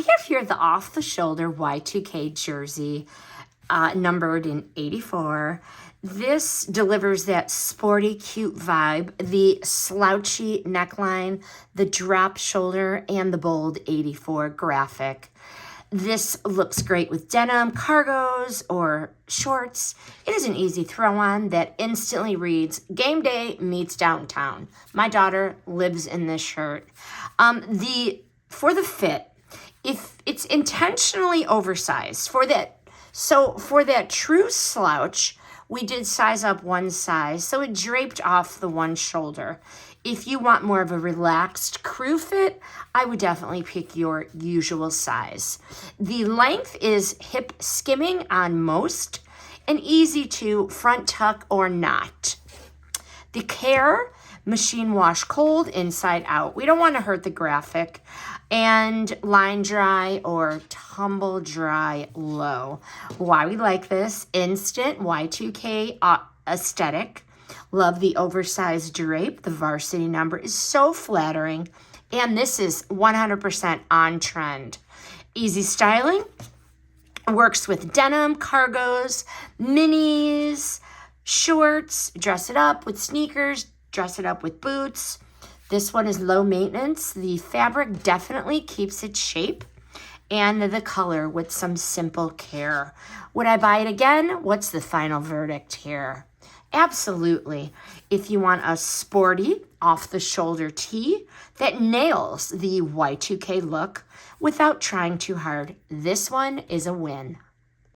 have here the off-the-shoulder Y2K jersey, numbered in 84. This delivers that sporty, cute vibe, the slouchy neckline, the drop shoulder, and the bold 84 graphic. This looks great with denim, cargos, or shorts. It is an easy throw-on that instantly reads, game day meets downtown. My daughter lives in this shirt. For the fit, if it's intentionally oversized, for that true slouch, we did size up one size, so it draped off the one shoulder. If you want more of a relaxed crew fit, I would definitely pick your usual size. The length is hip skimming on most and easy to front tuck or not. The care, machine wash cold, inside out. We don't want to hurt the graphic. And line dry or tumble dry low. Why we like this? Instant Y2K aesthetic. Love the oversized drape. The varsity number is so flattering. And this is 100% on trend. Easy styling. Works with denim, cargos, minis, shorts. Dress it up with sneakers. Dress it up with boots. This one is low maintenance. The fabric definitely keeps its shape. And the color with some simple care. Would I buy it again? What's the final verdict here? Absolutely. If you want a sporty, off-the-shoulder tee that nails the Y2K look without trying too hard, this one is a win.